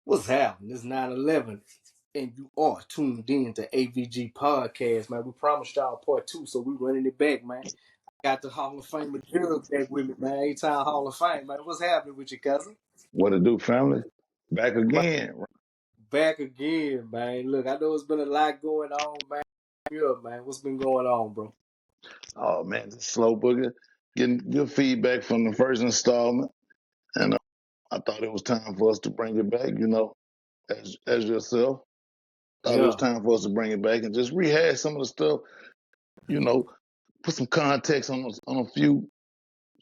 What's happening? It's 9/11, and you are tuned in to AVG Podcast, man. We promised y'all part two, so we running it back, man. I got the Hall of Famer Jugg back with me, man. A-Town Hall of Fame, man. What's happening with you, cousin? What it do, family? Back Man, again. back again, man. Look, I know it's been a lot going on, man. Yeah, man. What's been going on, bro? Oh man, this slow booger. Getting good feedback from the first installment, and I thought it was time for us to bring it back. As yourself, thought it was Yeah, time for us to bring it back and just rehash some of the stuff. You know, put some context on a few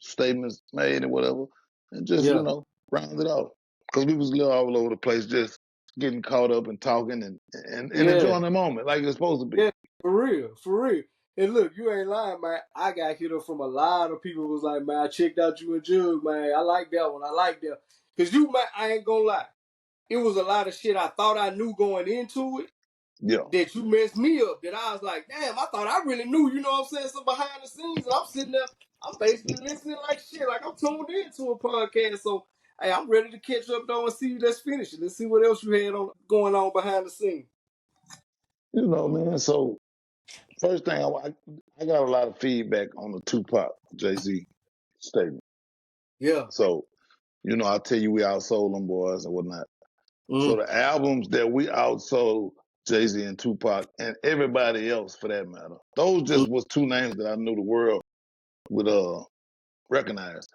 statements made and whatever, and just yeah, round it off because we was a little all over the place, just getting caught up and talking and yeah. enjoying the moment like it's supposed to be. Yeah, for real, for real. And look, you ain't lying, man. I got hit up from a lot of people who was like, man, I checked out you and Jug, man. I like that one. I like that. Because you, man, I ain't gonna lie. It was a lot of shit I thought I knew going into it Yeah. that you messed me up. That I was like, damn, I thought I really knew, you know what I'm saying? So behind the scenes, and I'm sitting there, I'm basically listening like shit, like I'm tuned into a podcast. So, hey, I'm ready to catch up though and see let's finish it. Let's see what else you had on going on behind the scenes. Man. So first thing, I got a lot of feedback on the Tupac Jay-Z statement. Yeah. So, I tell you we outsold them boys and whatnot. So Mm-hmm. the albums that we outsold Jay-Z and Tupac and everybody else for that matter, those just was two names that I knew the world would recognize.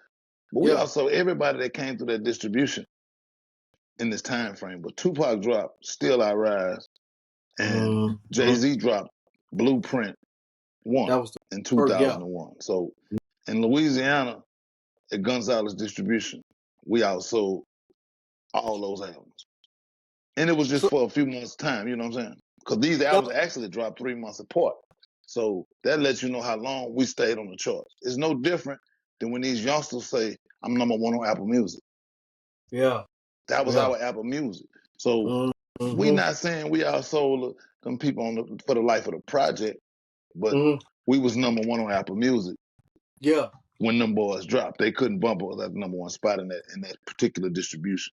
But we Yeah. outsold everybody that came through that distribution in this time frame. But Tupac dropped Still I Rise and Mm-hmm. Jay-Z dropped Blueprint That 1 was the in first, yeah. 2001. So in Louisiana, at Gonzalez Distribution, we outsold all those albums. And it was just So, for a few months' time, you know what I'm saying? Because these yeah, albums actually dropped 3 months apart. So that lets you know how long we stayed on the charts. It's no different than when these youngsters say, I'm number one on Apple Music. yeah, That was yeah. our Apple Music. So we Mm-hmm. not saying we outsold them people for the life of the project, but Mm-hmm. we was number one on Apple Music Yeah, when them boys dropped. They couldn't bump us at the number one spot in that particular distribution.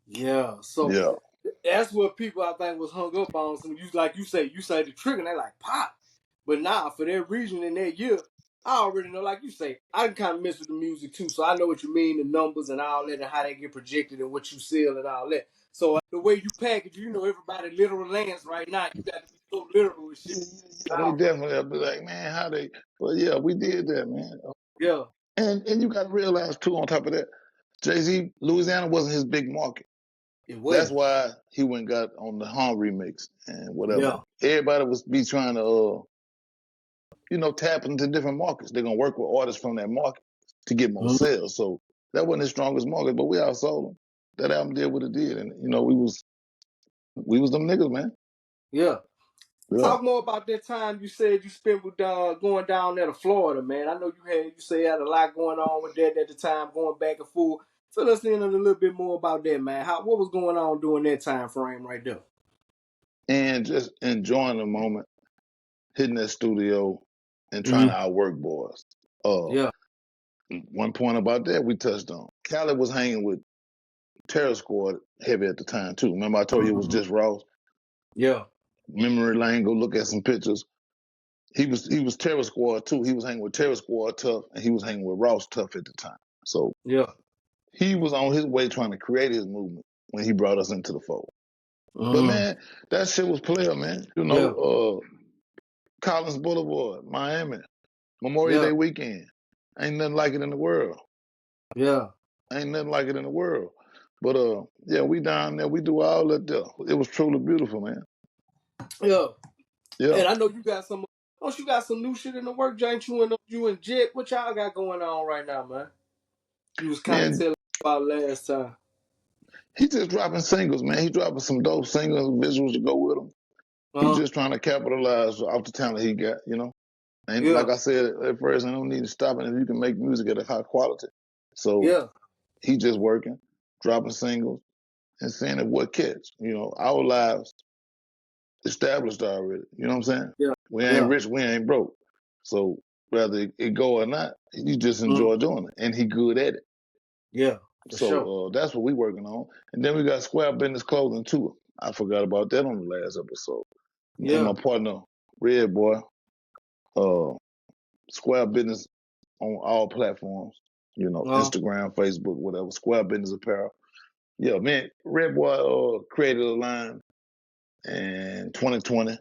yeah. So Yeah. that's what people I think was hung up on. So you say the trigger, and they like pop. But nah, for that region in that year, I already know, like you say, I can kind of mess with the music too. So I know what you mean, the numbers and all that, and how they get projected and what you sell and all that. So the way you package, everybody literal lands right now. You got to be so literal with shit. Yeah, they definitely have to be like, man, how they? Well, yeah, we did that, man. Yeah, And you got to realize too. On top of that, Jay-Z, Louisiana wasn't his big market. it That's wasn't. why he went and got on the Hum remix and whatever. Yeah. Everybody was be trying to, tap into different markets. They're gonna work with artists from that market to get more Mm-hmm. sales. So that wasn't his strongest market, but we outsold them. That album did what it did, and we was them niggas, man. Yeah. Yeah. Talk more about that time you said you spent with going down there to Florida, man. I know you had a lot going on with that at the time, going back and forth. Fill us in a little bit more about that, man. What was going on during that time frame right there? And just enjoying the moment, hitting that studio and trying Mm-hmm. to outwork boys. Uh, Yeah. one point about that we touched on. Khaled was hanging with Terror Squad heavy at the time too. Remember I told you it was Mm-hmm. just Ross? Yeah. Memory lane, go look at some pictures. He was Terror Squad too. He was hanging with Terror Squad Tough, and he was hanging with Ross Tough at the time. So Yeah. he was on his way trying to create his movement when he brought us into the fold. But Mm-hmm. man, that shit was player, man. Yeah. Collins Boulevard, Miami, Memorial Yeah. Day weekend. Ain't nothing like it in the world. Yeah. Ain't nothing like it in the world. But yeah, we down there. We do all that there. It was truly beautiful, man. Yeah. Yeah. And I know you got some. Don't you got some new shit in the work, Jank? You and Jet. What y'all got going on right now, man? You was kind of Man, telling me about last time. he just dropping singles, man. He dropping some dope singles and visuals to go with them. He Uh-huh. just trying to capitalize off the talent he got. And Yeah. like I said at first, I don't need to stop it if you can make music at a high quality. So Yeah. he just working, dropping singles, and seeing if what catch. Our lives established already. You know what I'm saying? Yeah. We ain't Yeah. rich, we ain't broke. So whether it go or not, he just Mm-hmm. enjoy doing it, and he good at it. Yeah. For sure. So that's what we working on. And then we got Square Business Clothing too. I forgot about that on the last episode. And Yeah. my partner, Red Boy, uh, Square Business on all platforms, Instagram, Facebook, whatever, Square Business Apparel. Yeah, man, Red Boy created a line in 2020.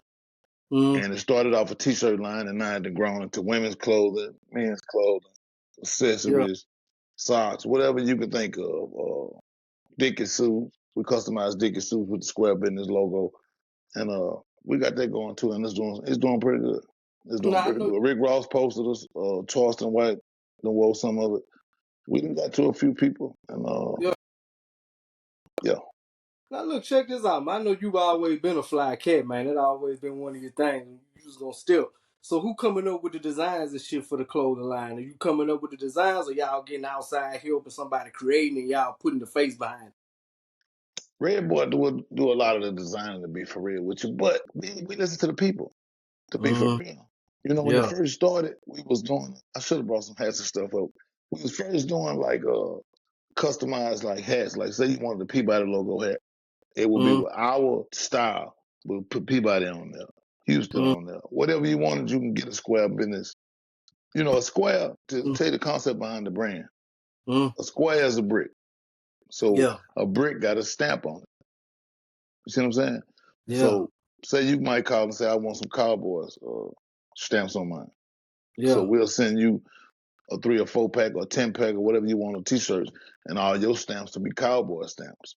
And it started off a t-shirt line and now it's grown into women's clothing, men's clothing, Yeah. accessories, socks, whatever you can think of. Dickie suits. We customized Dickie suits with the Square Business logo. And we got that going too, and it's doing pretty good. It's doing Nah, I pretty know. good. Rick Ross posted us, Charleston White, done wore some of it. We done got to a few people, and Yeah. yeah. Now look, check this out, man. I know you've always been a fly cat, man. That always been one of your things. You just gonna steal. So who coming up with the designs and shit for the clothing line? Are you coming up with the designs, or y'all getting outside help and somebody creating and y'all putting the face behind it? Red Boy do a lot of the designing, to be for real with you, but we listen to the people, to be for Mm-hmm. real. You know, when it Yeah. first started, we was doing. I should have brought some hats and stuff up. We was first doing like customized like hats. Like say you wanted the Peabody logo hat, it would be Mm-hmm. with our style. We'll put Peabody on there, Houston Mm-hmm. on there. Whatever you wanted, you can get a Square Business. You know, a square, to tell you the concept behind the brand, Mm-hmm. a square is a brick. So Yeah. a brick got a stamp on it. You see what I'm saying? Yeah. So say you might call and say, I want some Cowboys stamps on mine. So Yeah. we'll send you a 3 or 4 pack or 10 pack or whatever you want of t-shirts, and all your stamps to be Cowboy stamps.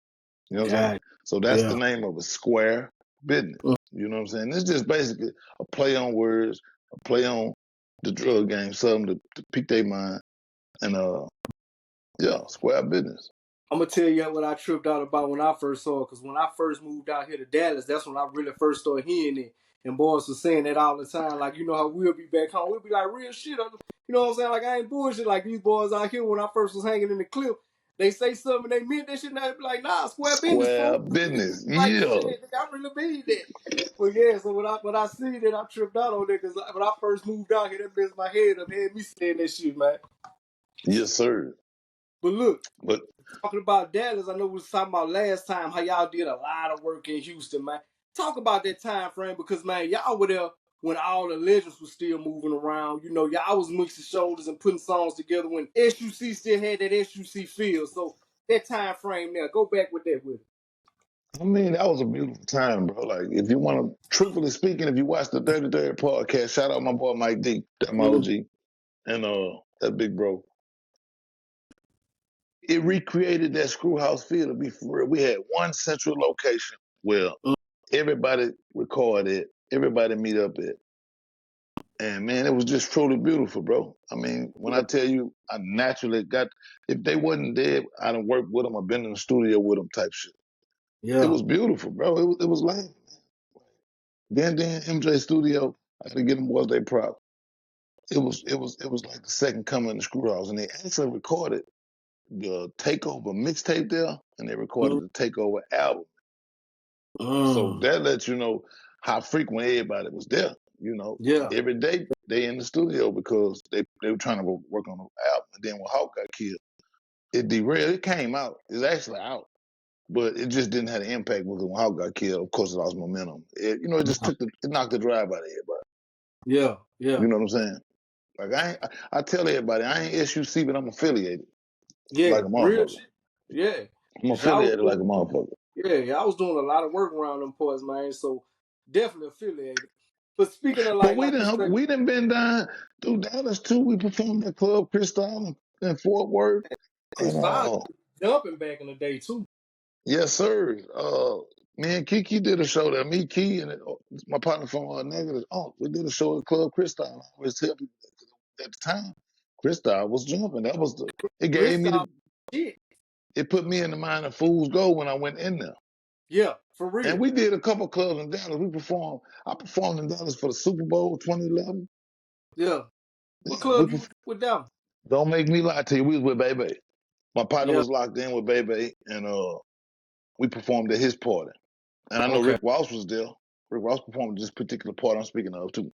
You know what I'm saying? Got it. So that's the Yeah. name of a Square Business. You know what I'm saying? It's just basically a play on words, a play on the drug game, something to pique their mind, and yeah, Square Business. I'm gonna tell you what I tripped out about when I first saw it. Cause when I first moved out here to Dallas, that's when I really first started hearing it. And boys were saying that all the time. Like, you know how we'll be back home, we'll be like real shit. You know what I'm saying? Like I ain't bullshit. Like these boys out here when I first was hanging in the clip, they say something, they meant that shit. Now they be like, nah, Square Business, Square fool. Business. Like Yeah. shit, I really mean that. But yeah, so when I see that, I tripped out on it. Cause when I first moved out here, that messed my head up, had me saying that shit, man. Yes, sir. But look. But Talking about Dallas, I know we was talking about last time how y'all did a lot of work in Houston, man. Talk about that time frame because, man, y'all were there when all the legends were still moving around. You know, y'all was mixing shoulders and putting songs together when SUC still had that SUC feel. So that time frame there, go back with that with it. I mean, that was a beautiful time, bro. Like, if you want to, truthfully speaking, if you watch the Dirty Dirty podcast, shout out my boy Mike D, that my Mm-hmm. OG, and that big bro. It recreated that screw house feel, to be for real. We had one central location where everybody recorded, everybody meet up at. And man, it was just truly beautiful, bro. I mean, when I tell you, I naturally got, if they wasn't there, I done worked with them, I've been in the studio with them type shit. It Yeah. was beautiful, bro. It was like, then MJ Studio, I gotta give them boys they prop. It was like the second coming of the Screw House, and they actually recorded the Takeover mixtape there, and they recorded the Takeover album. So Mm. that lets you know how frequent everybody was there. You know, Yeah. every day they in the studio because they were trying to work on the album. And then when Hawk got killed, it derailed. It came out. It's actually out, but it just didn't have the impact because when Hawk got killed, of course, it lost momentum. It just it knocked the drive out of everybody. Yeah. Yeah. You know what I'm saying? Like I tell everybody, I ain't SUC, but I'm affiliated Yeah. like a Real motherfucker. shit. Yeah. I'm Cause y'all was affiliated doing, like a motherfucker. yeah, I was doing a lot of work around them parts, man. So definitely affiliated. But speaking of But like you say, we didn't been down through Dallas too. We performed at Club Cristal in Fort Worth, Chris and Files jumping back in the day too. yes, sir. Me and Kiki did a show there. Me, Key, and my partner from Negative. Oh, we did a show at Club Cristal. I always tell people at the time, Cristal was jumping. That was the. It Chris gave me Files the. shit. It put me in the mind of Fool's Gold when I went in there. Yeah, for And real. we did a couple clubs in Dallas. We performed. I performed in Dallas for the Super Bowl 2011. Yeah. What Yeah, club you with them? don't make me lie to you. We was with Baby. My partner Yeah. was locked in with Baby, and we performed at his party. And I know Okay. Rick Ross was there. Rick Ross performed this particular part I'm speaking of too.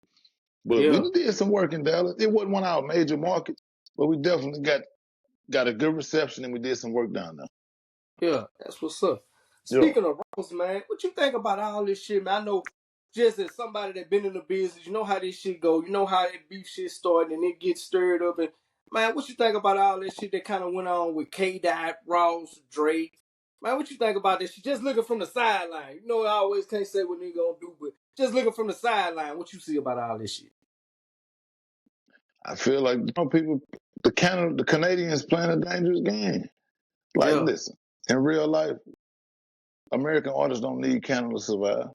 But we Yeah. did some work in Dallas. It wasn't one of our major markets, but we definitely got got a good reception, and we did some work down there. Yeah, that's what's up. Yeah. Speaking of Ross, man, what you think about all this shit, man? I know just as somebody that been in the business, you know how this shit go. You know how that beef shit started and it gets stirred up. And man, what you think about all this shit that kind of went on with K-Dot, Ross, Drake? Man, what you think about this shit? Just looking from the sideline. You know I always can't say what nigga gonna do, but just looking from the sideline, what you see about all this shit? I feel like people, the Canadians playing a dangerous game. Like, Yeah. listen, in real life, American artists don't need Canada to survive,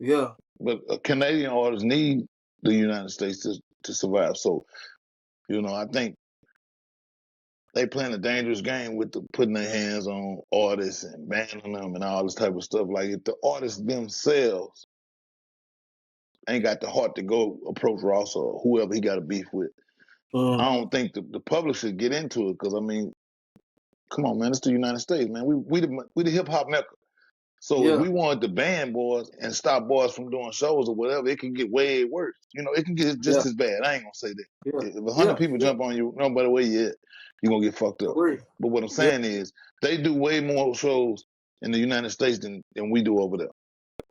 Yeah. but Canadian artists need the United States to survive. So, I think they playing a dangerous game with putting their hands on artists and banning them and all this type of stuff. Like, if the artists themselves ain't got the heart to go approach Ross or whoever he got a beef with, Mm. I don't think the public should get into it, because I mean, come on, man, it's the United States, man. We the hip hop mecca. So if Yeah. we wanted to ban boys and stop boys from doing shows or whatever, it can get way worse. It can get just Yeah. as bad. I ain't gonna say that. Yeah. If 100 Yeah. people Yeah. jump on you, no matter where you at, you're gonna get fucked up. For real. But what I'm Yeah. saying is, they do way more shows in the United States than we do over there.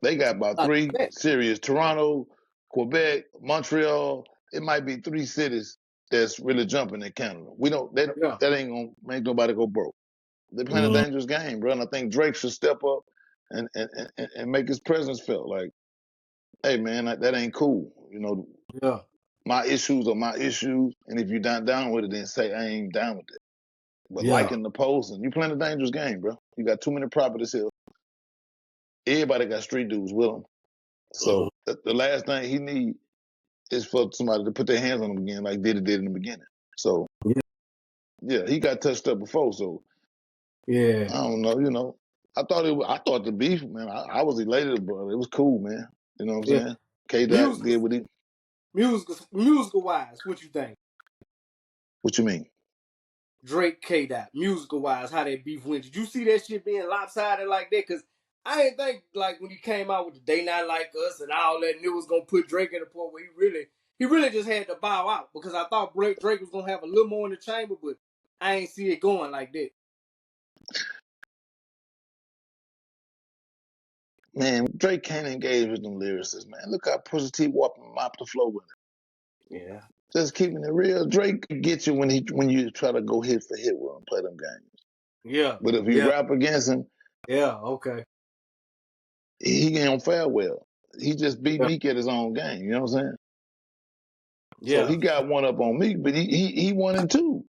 They got about Like three that. series: Toronto, Quebec, Montreal. It might be three cities that's really jumping in Canada. We don't. Yeah. That ain't gonna make nobody go broke. They're playing a Mm. dangerous game, bro. And I think Drake should step up and make his presence felt. Like, hey, man, that ain't cool. Yeah. My issues are my issues, and if you're not down with it, then say I ain't down with it. But Yeah. liking the post, and you playing a dangerous game, bro. You got too many properties here. Everybody got street dudes with them. Mm. So the last thing he need is for somebody to put their hands on him again, like Diddy did in the beginning. So Yeah. yeah, he got touched up before. So Yeah. I don't know. I thought the beef, man. I was elated, but it was cool, man. You know what I'm Yeah. saying? K Dot Musical, did what he. musical wise, what you think? What you mean? Drake K Dot, musical wise, how that beef went. Did you see that shit being lopsided like that? Cause I didn't think like when he came out with the They Not Like Us and all that, and it was gonna put Drake in a point where he really just had to bow out, because I thought Drake was gonna have a little more in the chamber, but I ain't see it going like that. Man, Drake can't engage with them lyricists, man. Look how Pusha T mop the flow with it. Yeah. Just keeping it real. Drake gets you when you try to go hit for hit with him, play them games. Yeah. But if you Yeah. rap against him, Yeah. Okay. he ain't fare well. He just beat Yeah. Meek at his own game. You know what I'm saying? So Yeah. he got one up on Meek, but he won in two.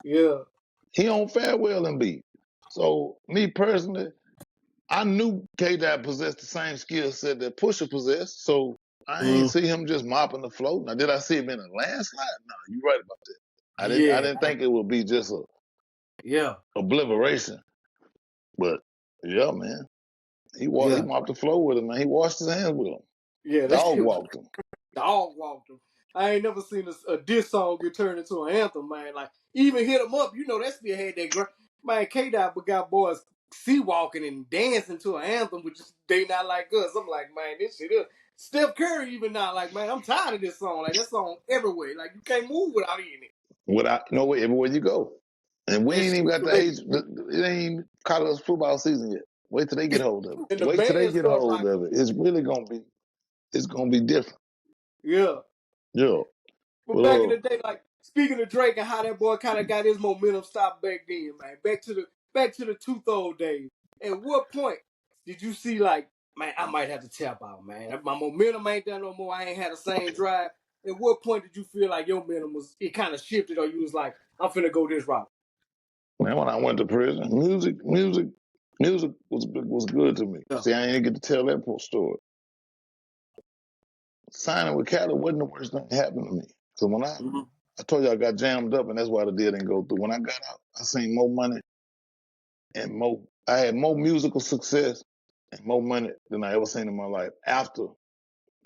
Yeah. He don't fare well in beat. So me personally, I knew K Dot possessed the same skill set that Pusha possessed, so I ain't Mm. see him just mopping the floor. Now, did I see him in a landslide? No, you're right about that. I Yeah. didn't think it would be just a Yeah. obliteration, but yeah, man, he Yeah. mopped the floor with him, man. He washed his hands with him, Yeah. That dog shit was walked him. dog walked him. I ain't never seen a diss song get turned into an anthem, man. Like, even Hit 'em Up, that still had that man, K-Dot got boys sea walking and dancing to an anthem, which is They Not Like Us. I'm like, man, this shit is. Steph Curry even not like, man, I'm tired of this song. Like, that song everywhere. Like, you can't move without hearing it. Everywhere you go, and we That ain't even shit got the crazy. age. It ain't even college football season yet. Wait till they get hold of it. And the Wait till they band get a start hold rocking. of it. It's really gonna be. It's gonna be different. Yeah. Yeah. But But back in the day, like speaking of Drake and how that boy kind of got his momentum stopped back then, man. Back to the Untold days. At what point did you see like, man, I might have to tap out, man. My momentum ain't there no more. I ain't had the same drive. At what point did you feel like your momentum it kind of shifted, or you was like, I'm finna go this route? man, when I went to prison, music was good to me. Yeah. See, I ain't get to tell that poor story. Signing with Cali wasn't the worst thing that happened to me. So when Mm-hmm. I told you I got jammed up, and that's why the deal didn't go through. When I got out, I seen more money and more. I had more musical success and more money than I ever seen in my life after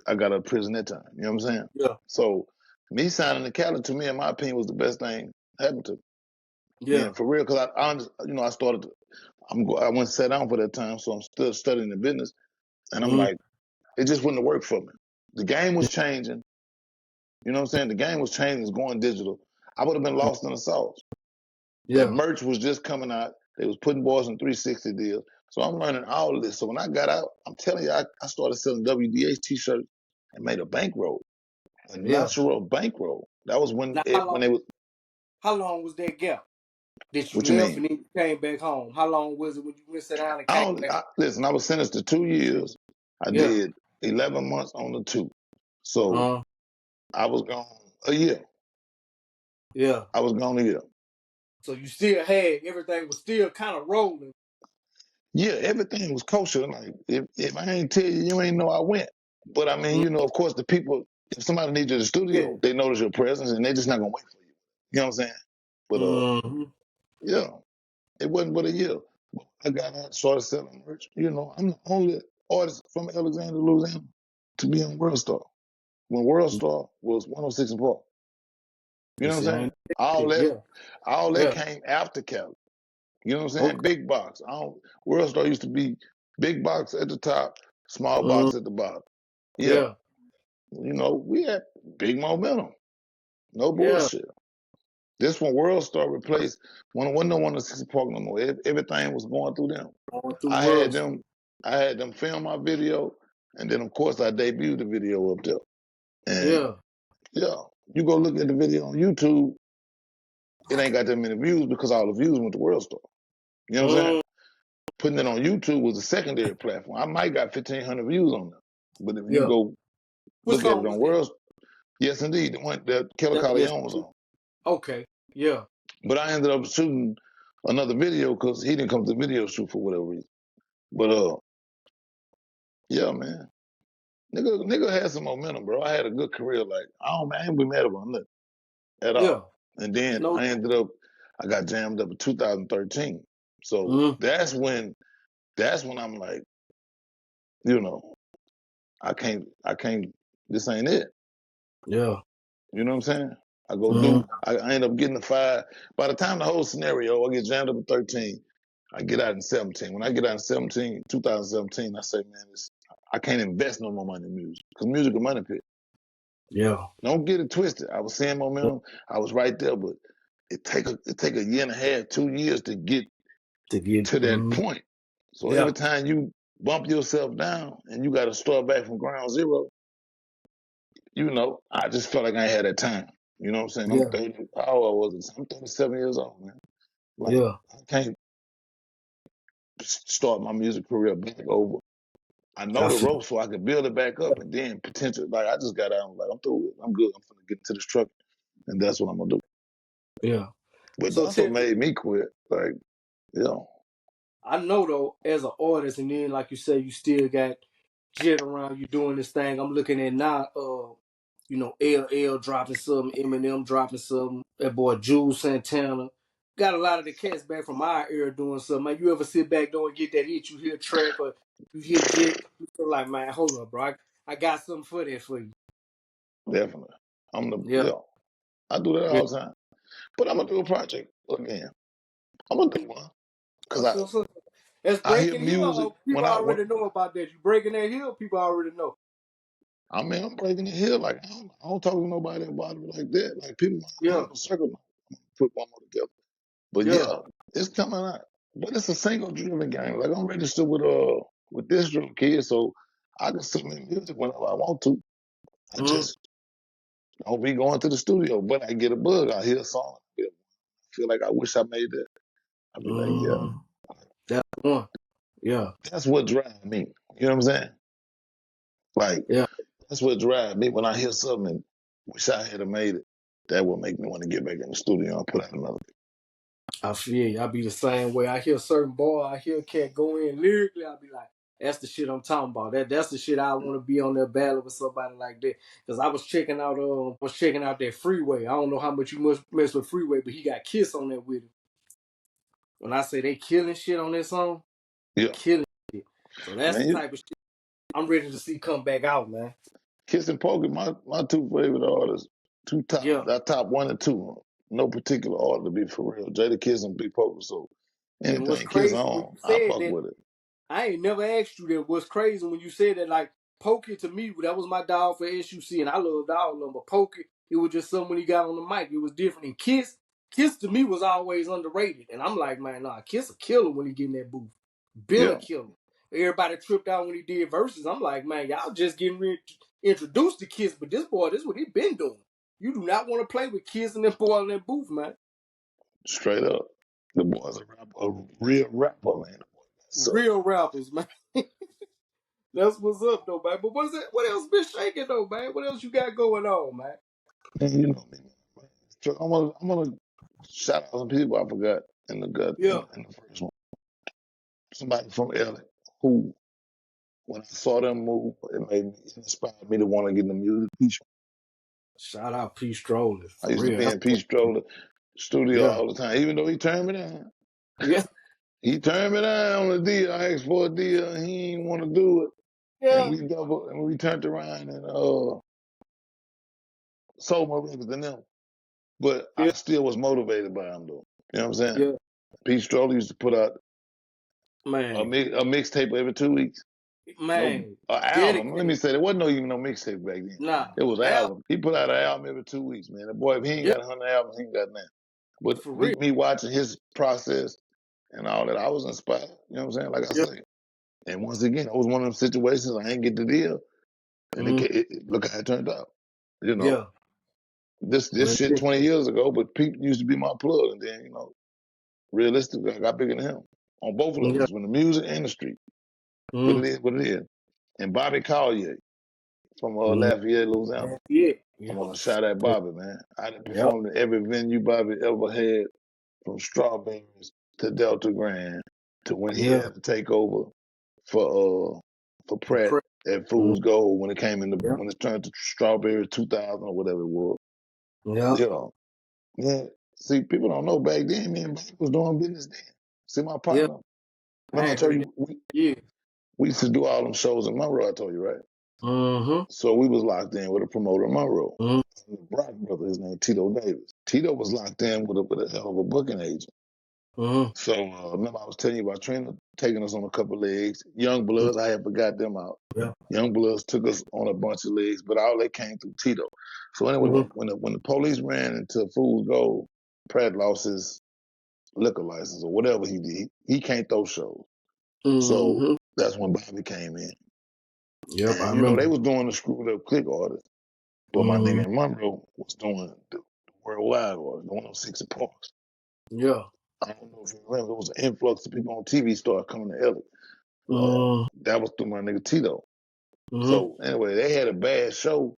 I got out of prison that time. You know what I'm saying? Yeah. So me signing to Cali, to me, in my opinion, was the best thing happened to me. Yeah. Being for real, because I started. I went and sat down for that time, so I'm still studying the business, and I'm Mm-hmm. like, it just wouldn't work for me. The game was changing. You know what I'm saying? The game was changing, it's going digital. I would have been lost in the sauce. That Yeah. merch was just coming out. They was putting boys in 360 deals. So I'm learning all of this. So when I got out, I'm telling you, I started selling WDH t-shirts and made a bankroll, a Yeah. natural bankroll. That was when Now, when they was. how long was that gap that you What you left mean? and then you came back home? How long was it when you went sit down and I came only back? listen. I was sentenced to 2 years. I Yeah. did 11 months on the two. So Uh. I was gone a year. Yeah. I was gone a year. So you still had everything was still kind of rolling. Yeah, everything was kosher. Like if I ain't tell you, you ain't know I went. But I mean, Mm. of course, the people. If somebody needs you in the Yeah. studio, they notice your presence and they just not gonna wait for you. You know what I'm saying? But Mm-hmm. yeah, it wasn't but a year. I got out, started selling merch. I'm the only artist from Alexandria, Louisiana, to be on World Star. When World Star was 106 and Park. You You know what see, I'm I saying? ain't All that. that, Yeah. all that Yeah. came after Cali. You know what I'm saying? Okay. Big box. World Star used to be big box at the top, small Mm. box at the bottom. Yeah. Yeah. We had big momentum. No Yeah. bullshit. This when World Star replaced when wasn't no 106 Park no more. Everything was going through them. Going through I had worlds. them I had them film my video, and then of course I debuted the video up there. And Yeah. yeah, you go look at the video on YouTube, it ain't got that many views because all the views went to World Star. You know what I'm saying? Mm. Putting it on YouTube was a secondary platform. I might got 1,500 views on there. But if you Yeah. go What look at it song on was that? World, yes indeed, the one that Killer Yes. Leon was on. Okay. Yeah. But I ended up shooting another video because he didn't come to the video shoot for whatever reason. But yeah, man. Nigga had some momentum, bro. I had a good career. Like, I ain't be mad about nothing at Yeah. all. And then No. I got jammed up in 2013. So Mm. that's when I'm like, you know, I can't, this ain't it. Yeah. You know what I'm saying? Mm. I end up getting the five. By the time the whole scenario, I get jammed up in 13, I get out in 17. When I get out in 2017, I say, man, I can't invest no more money in music because music is money pit. Yeah. Don't get it twisted. I was seeing momentum. I was right there, but it take a year and a half, 2 years to get To get. to that Mm. point. So Yeah. every time you bump yourself down and you got to start back from ground zero, I just felt like I ain't had that time. You know what I'm saying? I'm Yeah. 30. How old was it? I'm 37 years old, man. Like, Yeah. I can't start my music career back over. I know I the feel. ropes so I can build it back up and then potentially, like, I just got out. I'm like, I'm through it. I'm good. I'm gonna get into this truck, and that's what I'm gonna do. Yeah. But So that's what tell me, made me quit. Like, yeah, I know though, as an artist, and then like you say, you still got Jet around you doing this thing. I'm looking at now, LL dropping something, Eminem dropping something, that boy Jules Santana. Got a lot of the cats back from our era doing something. Man, you ever sit back though and get that hit, you hear a track or you hear Jet, you feel like, man, hold up, bro. I got something for that for you. definitely. Yeah. Yeah, I do that Yeah. all the time. But I'm gonna do a project again. I'm gonna do one because So that's I hear breaking music hill. People when already know about that. You breaking that hill, people already know. I mean, I'm breaking the hill. Like, I don't talk to nobody about it like that. Like, people, my Yeah. inner circle, put one more together. But Yeah. yeah, it's coming out. But it's a single driven game. Like, I'm registered with this drill kid, so I can submit music whenever I want to. I Mm-hmm. just don't be going to the studio. But I get a bug. I hear a song. I feel like I wish I made that. I'd be like, yeah. Mm-hmm. That's one. Yeah. That's what drives me. You know what I'm saying? Like, Yeah. that's what drives me when I hear something and wish I had made it. That would make me want to get back in the studio and put out another. I feel you. I be the same way. I hear a certain boy, I hear a cat go in lyrically, I be like, that's the shit I'm talking about. That's the shit I want to be on that battle with somebody like that. Cause I was checking out that Freeway. I don't know how much you must mess with Freeway, but he got Kiss on that with him. When I say they killing shit on that song, Yeah, killing shit. So that's the man. type of shit I'm ready to see come back out, man. Kiss and Poker, my two favorite artists, Yeah. top one and two. No particular order to be for real. Jada Kiss and Big Poker. So And what's anything Kiss crazy when on, you I said fuck that, with it. I ain't never asked you that. What's crazy when you said that, like, Pokey to me, that was my dog for SUC, and I loved all of them. But Pokey, it was just something when he got on the mic, it was different. And Kiss, Kiss to me was always underrated, and I'm like, man, nah, Kiss a killer when he get in that booth. Been a Yeah, killer. Everybody tripped out when he did verses. I'm like, man, y'all just getting introduced to Kiss, but this boy, this is what he been doing. You do not want to play with Kiss and that boy in that booth, man. straight up. The boy's a real rapper, man. So, Real rappers, man. That's what's up, though, man. But what else been shaking, though, man? What else you got going on, man? man, you know me, man. So I'm gonna shout out some people I forgot in the gut Yeah. in the first one. Somebody from LA who, when I saw them move, it inspired me to want to get in the music. Shout out P. Stroller, I for used to real. be in Peace Stroller studio Yeah. all the time, even though he turned me down. Yeah. He turned me down on the deal. I asked for a deal, and he didn't want to do it. And Yeah. we turned around and sold more records than them. But Yeah. I still was motivated by him, though. You know what I'm saying? Yeah. Pete Stroller used to put out Man. a mixtape every 2 weeks. No, Man. an album. Let me Dedicated. say there wasn't even no mixtape back then. Nah. It was an Al. album. He put out an album every 2 weeks, man. The boy, if he ain't Yeah. got 100 albums, he ain't got nothing. But For real. me watching his process and all that, I was inspired. You know what I'm saying? Like I Yeah. say. And once again, it was one of them situations I ain't get the deal, and Mm, look how it turned out. You know, yeah. this Well, shit yeah. 20 years ago, but Pete used to be my plug, and then realistically, I got bigger than him on both Yeah. levels, from the music and the street. But Mm, it is what it is. And Bobby Collier from mm. Lafayette, Louisiana. Yeah. I Yeah. want to shout out Bobby, man. I done Yep. performed in every venue Bobby ever had, from Strawberries to Delta Grand to when he Yeah. had to take over for For Pratt pre- at mm, Fool's Gold when Yep. when it turned to Strawberry 2000 or whatever it was. Yep. You know, yeah. See, people don't know back then, me and Bobby was doing business then. See, my Yeah. partner, I remember I ain't told heard that. you Yeah. we used to do all them shows in Monroe, I told you, right? Mm-hmm. So we was locked in with a promoter in Monroe. Mm-hmm. The Brock brother, his name Tito Davis. Tito was locked in with a hell of a booking agent. Mm-hmm. So remember I was telling you about Trina taking us on a couple legs. Young Bloods, I had forgot them out. Yeah. Young Bloods took us on a bunch of legs, but all that came through Tito. So anyway, Mm-hmm. when the police ran into Fool's Gold, Pratt lost his liquor license or whatever he did. He can't throw shows. So Mm-hmm. that's when Bobby came in. Yep. I And remember. they was doing the screwed up click artists. But my Mm-hmm. nigga in Monroe was doing the worldwide orders, the 106 and Parks. Yeah. I don't know if you remember, there was an influx of people on TV started coming to LA. Mm-hmm. That was through my nigga Tito. Mm-hmm. So anyway, they had a bad show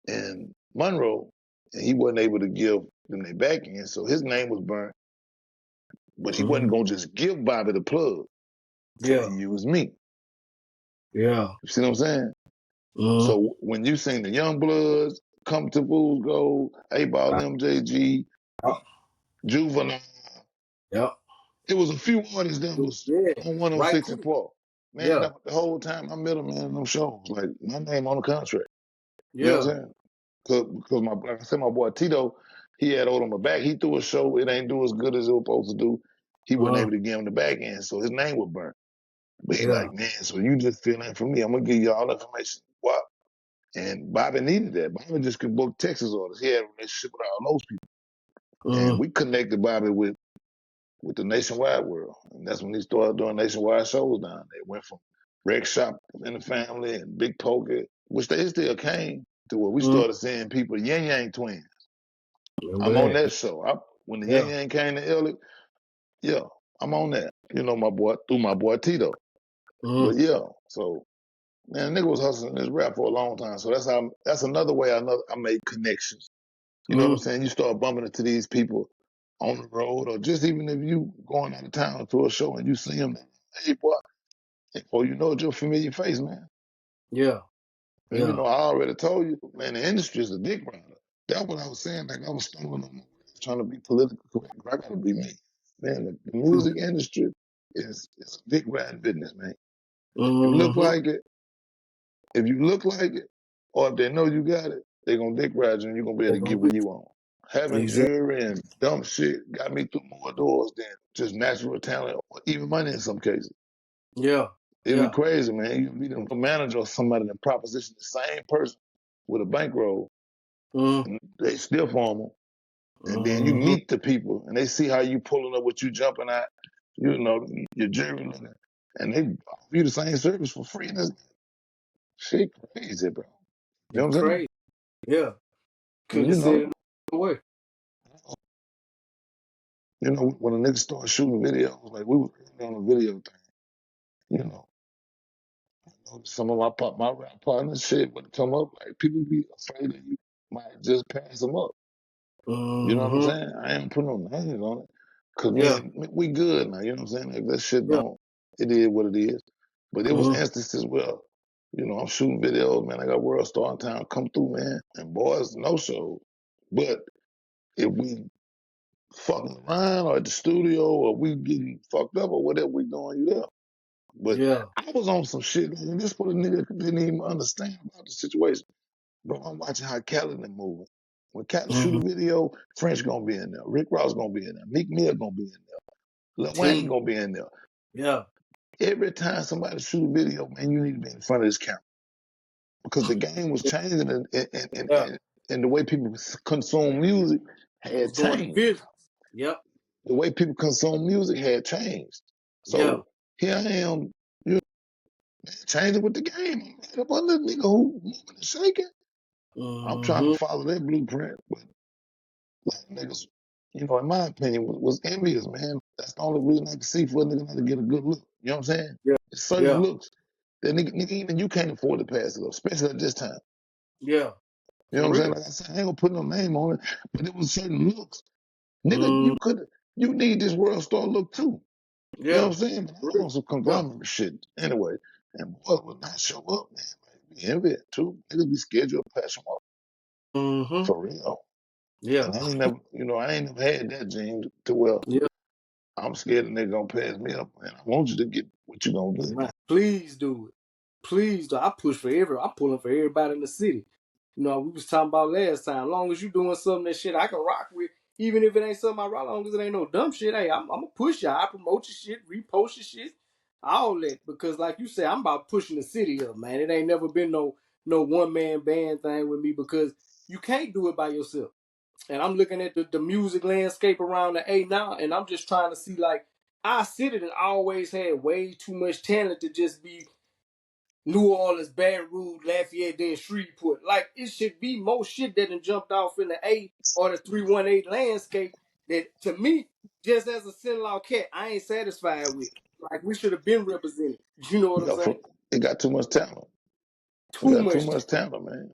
in Monroe, and he wasn't able to give them their back end, so his name was burnt. But he Mm-hmm. wasn't gonna just give Bobby the plug, so he Yeah. used me. Yeah. You see what I'm saying? Mm-hmm. So when you seen the Young Bloods come to Bulls Gold, A-Ball, MJG, Yep. Juvenile, Yep. it was a few artists that was Yeah. on Right 106 and quick. Park. Man, Yeah. the whole time I met him, man, in them shows, like my name on the contract. You know what Yeah. I'm saying? Because like I said, my boy Tito, he had owed him a back. He threw a show, it ain't do as good as it was supposed to do. He wasn't Mm-hmm. able to give him the back end, so his name was burnt. But he Yeah. like, man, so you just fill in for me. I'm gonna give you all the information. Wow. And Bobby needed that. Bobby just could book Texas orders. He had a relationship with all those people. And Mm-hmm. we connected Bobby with the nationwide world. And that's when he started doing nationwide shows down there. Went from Rec Shop in the Family and Big Poker, which they still came to where we Mm-hmm. started seeing people, Yin Yang Twins. Remember I'm on that? that show. When the Yin Yeah. Yang came to Ellick, yeah, I'm on that. You know, my boy, through my boy Tito. Mm-hmm. But yeah, so man, nigga was hustling this rap for a long time. So that's another way I made connections. You know what I'm Mm-hmm. saying? You start bumping into these people on the road, or just even if you going out of town to a show and you see them, hey boy, before you know it, you're a familiar face, man. Yeah. And Yeah. I already told you, man, the industry is a dick rider. That's what I was saying. Like I was stumbling on my words, trying to be politically correct. I gotta be me. Man, the music industry is a dick riding business, man. If you look Mm-hmm. like it, if you look like it, or if they know you got it, they're gonna dick ride you and you're gonna be able They're to gonna get where get you want. Having exactly. jury and dumb shit got me through more doors than just natural talent or even money in some cases. Yeah. It'd be Yeah. crazy, man. You meet a manager or somebody that proposition the same person with a bankroll Mm-hmm. and they still formal. And then you Mm-hmm. meet the people and they see how you pulling up, what you jumping at, you know, your jury looking, and they offer you the same service for free. And that's shit crazy, bro. You know It's what I'm saying? crazy. Yeah. And Couldn't have said it no way. when a nigga started shooting videos, like we were on a video thing, you know, some of my rap partners shit would come up, like people be afraid that you might just pass them up. You know what I'm Mm-hmm. saying? I ain't putting no names on it. Cause Yeah. we good now, you know what I'm saying? Like that shit Yeah. don't, it is what it is. But it was Mm-hmm. instances where, I'm shooting videos, man. I got World Star in town come through, man. And boys, no show. But if we fucking around or at the studio or we getting fucked up or whatever we doing, you there. But Yeah. I was on some shit, and this what a nigga didn't even understand about the situation. Bro, I'm watching how Khaled moving. When Khaled shoot Mm-hmm. a video, French gonna be in there. Rick Ross gonna be in there. Meek Mill gonna be in there. Lil Wayne Team. gonna be in there. Yeah. Every time somebody shoot a video, man, you need to be in front of this camera because the game was changing, Yeah. and the way people consume music It was had going to changed. business. Yep. The way people consume music had changed. Yeah. So here I am, you know, changing with the game. I'm up under nigga who moving and shaking. I'm trying to Mm-hmm. follow that blueprint, but like niggas, in my opinion, was envious, man. That's the only reason I can see for a nigga not to get a good look. You know what I'm saying? Yeah. It's certain Yeah. looks that nigga even you can't afford to pass it up, especially at this time. Yeah. You know For what I'm saying? real. Like I said, I ain't gonna put no name on it, but it was certain looks. Nigga, Mm. you need this world star look too. You know Yeah. what I'm saying? But For I real. want some Yeah. conglomerate shit anyway. And boy would not show up, man. Like, be envious too. Niggas be scared you'll pass them up. Mm-hmm. For real. Yeah. And I ain't never had that dream to where Yeah. I'm scared the nigga gonna pass me up, man. I want you to get what you gonna get, Man, man. please do it. Please do. I push for I'm pulling for everybody in the city. We was talking about last time. As long as you doing something that shit I can rock with, even if it ain't something I rock, as long as it ain't no dumb shit. Hey, I'm gonna push you. I promote your shit, repost your shit, all that. Because like you said, I'm about pushing the city up, man. It ain't never been no one man band thing with me because you can't do it by yourself. And I'm looking at the music landscape around the A now, and I'm just trying to see like our city that always had way too much talent to just be New Orleans, Baton Rouge, Lafayette, then Shreveport. Like it should be more shit that done jumped off in the A or the 318 landscape that to me, just as a sin-law cat, I ain't satisfied with. Like we should have been represented. You know what I'm Yeah, saying? it got too much talent. It Too got too much much talent, man.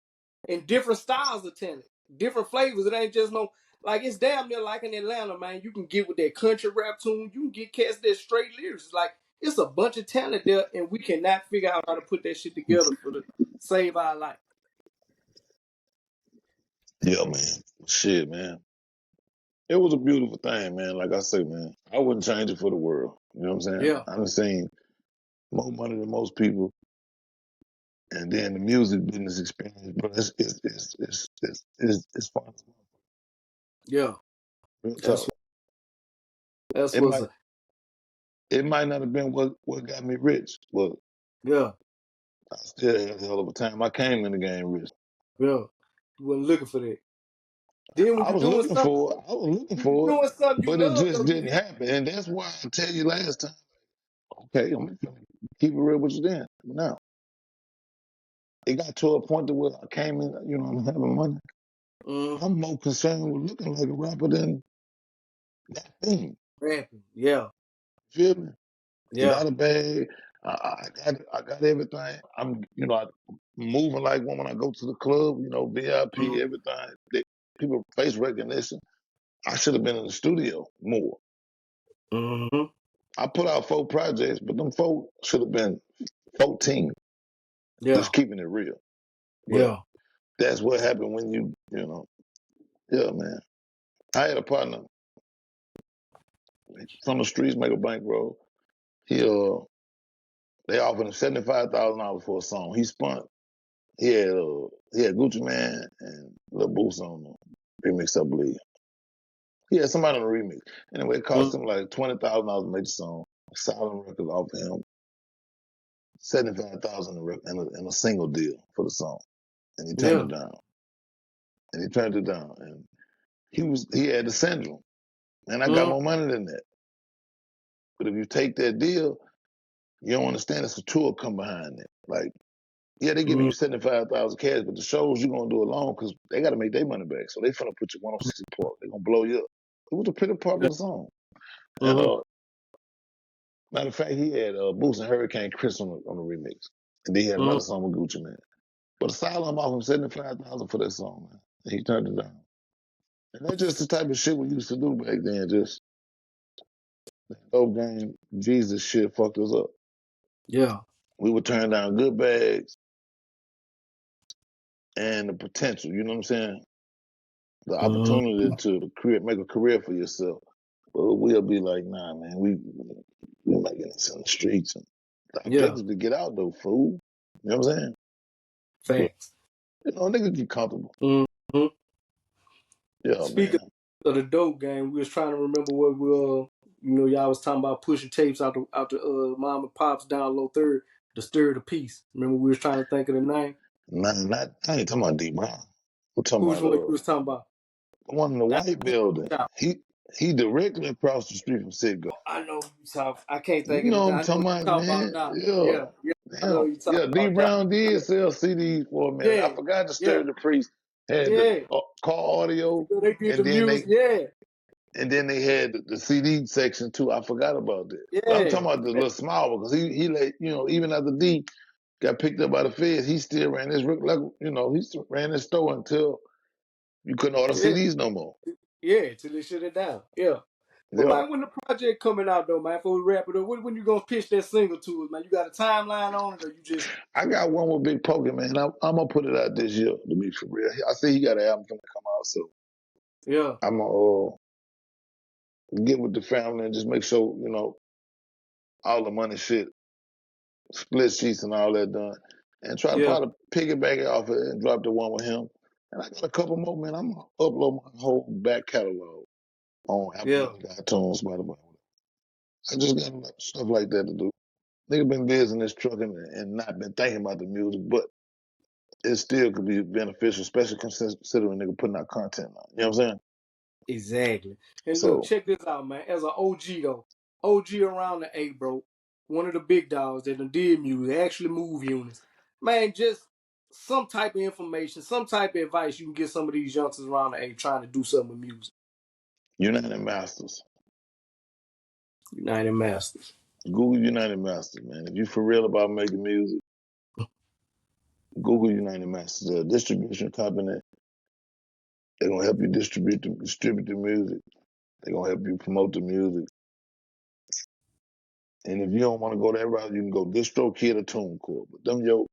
and different styles of talent, different flavors. It ain't just no like it's damn near like in Atlanta, man. You can get with that country rap tune. You can get cats that straight lyrics. It's like it's a bunch of talent there, and we cannot figure out how to put that shit together for the save our life. Yeah, man. Shit, man. It was a beautiful thing, man. Like I say, man, I wouldn't change it for the world. You know what I'm saying? Yeah, I done seen more money than most people, and then the music business experience, but it's fun. yeah. Real That's talk. that's It what's might it might not have been what got me rich, but yeah, I still had a hell of a time. I came in the game rich. yeah. You wasn't looking for that. Then when I you was doing looking something, for it. I was looking when you for it, doing something you but it love just though, didn't happen. And that's why I tell you last time. Okay, I'm gonna keep it real with you then. Now it got to a point to where I came in. I'm having money. mm, I'm more concerned with looking like a rapper than that thing. rapping. Yeah, Feel me? I yeah. got a bag. I got everything. I'm moving like one when I go to the club. Mm, VIP, everything. People face recognition. I should have been in the studio more. mm-hmm. I put out 4 projects, but them 4 should have been 14. Yeah, Just keeping it real. But yeah. that's what happened when yeah, man. I had a partner from the streets, make a bankroll. He they offered him $75,000 for a song. He spun. He had Gucci Man and Lil Boots on the remix, I believe. He had somebody on the remix. Anyway, it Mm, cost him like $20,000 to make the song. Silent record off him. 75,000 in a single deal for the song, and he turned yeah. it down. And he turned it down. And he had the syndrome, and I got Mm-hmm. more money than that. But if you take that deal, you don't understand it's a tour come behind it. Like, yeah, they giving Mm-hmm. you 75,000 cash, but the shows you gonna do alone because they gotta make their money back. So they finna put you 160 Park. They gonna blow you up. It was a pretty popular song. And Mm-hmm. matter of fact, he had Boots and Hurricane Chris on the remix. And then he had Mm-hmm. another song with Gucci Man. But Asylum offered him 75,000 for that song, man. And he turned it down. And that's just the type of shit we used to do back then. Just that dope game, Jesus shit fucked us up. Yeah. We would turn down good bags and the potential, you know what I'm saying? The Mm-hmm. opportunity to make a career for yourself. But we'll be like, nah, man, we're making this in the streets. And the Yeah. objective to get out though, fool. You know what I'm saying? But, Facts. niggas get comfortable. Mm-hmm. Yeah, Speaking man. of the dope game, we was trying to remember what y'all was talking about pushing tapes out the mom and pop's down low third to stir the peace. Remember we was trying to think of the name. I ain't talking about D Brown. We're talking Who's about one you was talking about? the one in the That white building. shop. He directly across the street from Citgo. I know you talk. I can't You think of know it. what I'm I know talking you about, talking about man. now. Yeah. Yeah, yeah. I know Damn. you talking Yeah, D about now. Brown did sell CDs for a minute. I Yeah, forgot to yeah, stir the priest. Had the yeah. car audio, They did the and then music. Yeah, they had the CD section too. I forgot about that. But I'm yeah, talking about the little small one because he let even after D got picked up by the feds, he still ran his he still ran his store until you couldn't order yeah, CDs no more. yeah. Till they shut it down. Yeah. But Yeah. man, when the project coming out though, man, before we wrap it up, when you gonna pitch that single to us, man? You got a timeline on it, or you just I got one with Big Pokey, man. I'm gonna put it out this year to be for real. I see he got an album gonna come out, so yeah, I'm gonna get with the family and just make sure all the money shit, split sheets and all that done, and try to yeah, probably piggyback it off it and drop the one with him. And I got a couple more, man. I'm gonna upload my whole back catalog on Apple yeah. Music, iTunes, Spotify. I just got stuff like that to do. Nigga been busy in this truck and not been thinking about the music, but it still could be beneficial, especially considering nigga putting out content now. You know what I'm saying? Exactly. And look, So, check this out, man. As an OG though, OG around the eight, bro. One of the big dogs that done did music, actually move units. Man, just some type of information, some type of advice you can get some of these youngsters around the eight trying to do something with music. United Masters. United Masters. Google United Masters, man. If you for real about making music, Google United Masters. They're a distribution company. They're gonna help you distribute the music. They're gonna help you promote the music. And if you don't want to go that route, you can go DistroKid or TuneCore. But them your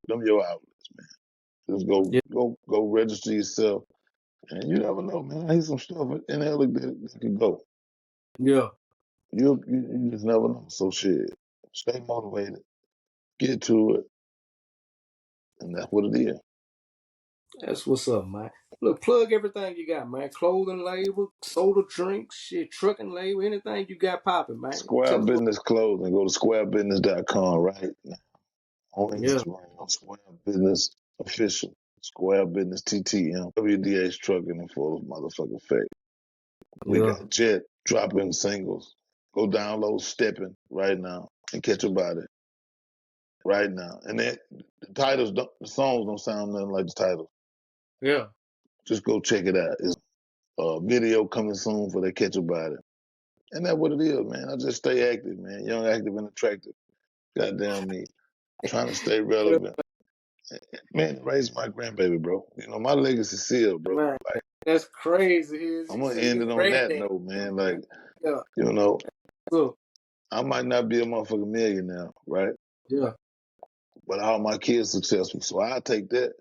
outlets, man. Just Yeah, go register yourself. And you never know, man. I hear some stuff in there that could go. yeah. You just never know. So shit. Stay motivated. Get to it. And that's what it is. That's what's up, man. Look, plug everything you got, man. Clothing label, soda drinks, shit, trucking label, anything you got popping, man. Square Tell us what. Business Clothing. Go to squarebusiness.com right now. On Yeah, Instagram, Square Business Official. Square Business TTM. WDH Trucking in full motherfucking fact. We yeah, got Jet dropping singles. Go download Stepping right now and catch a body right now. And then the songs don't sound nothing like the title. yeah. Just go check it out. It's a video coming soon for they catch a body. And that's what it is, man. I just stay active, man. Young, active, and attractive. Goddamn me. Trying to stay relevant. Man, raise my grandbaby, bro. My legacy sealed, bro. Man, Like, that's crazy. Is I'm you gonna say end your it on that granddad? note, man. Like, Yeah. you know, So I might not be a motherfucking millionaire, right? yeah, But all my kids successful. So I take that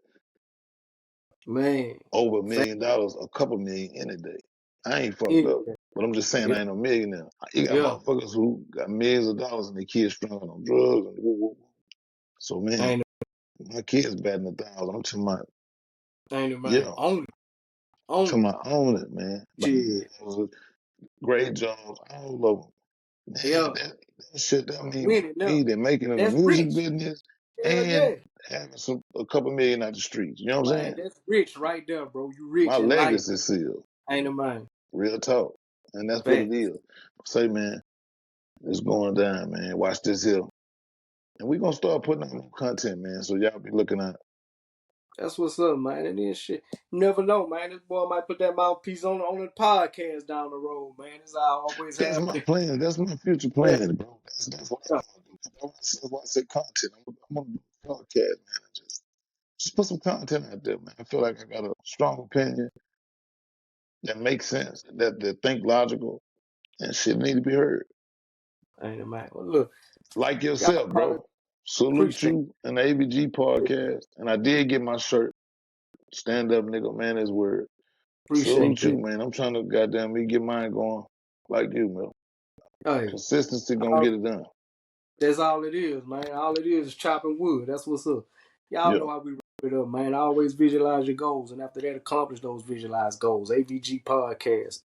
man. over Thank $1 million, a couple million any day. I ain't fucked you. up. But I'm just saying Yeah, I ain't no millionaire. You got yeah. motherfuckers who got millions of dollars and their kids struggling on drugs and woo, woo, woo. So I man, ain't, my kids batting 1,000. I'm talking about, I ain't man. yeah, I'm Only talking about own it, man. Like, shit. it was a great job, all of them. Man, Yeah, that shit that mean winning me now. than making in the That's music rich. business Hell and yeah, having a couple million out the streets. You know what I'm man. saying? That's rich right there, bro. You My rich in life. legacy sealed. Ain't a man. Real talk. And that's what it Facts. is. Say, man, it's going down, man. Watch this here. And we're gonna start putting out more content, man. So y'all be looking out. That's what's up, man. And then shit, you never know, man. This boy might put that mouthpiece on the podcast down the road, man. It's always That's my happening. plan. That's my future Yeah, plan, bro. That's what yeah. I'm gonna do. That's why I say content. I'm gonna do a podcast, man. Just put some content out there, man. I feel like I got a strong opinion that makes sense, that think logical, and shit need to be heard. Ain't a man. Well, look, Like y'all yourself, probably bro. Salute appreciate you and the ABG podcast. And I did get my shirt. Stand up, nigga, man, his word. Salute you, that. man. I'm trying to goddamn me get mine going like you, man. Hey, Consistency gonna all, get it done. that's all it is, man. All it is chopping wood. That's what's up. Y'all Yeah. know how we wrap it up, man. Always visualize your goals, and after that, accomplish those visualized goals. AVG podcast.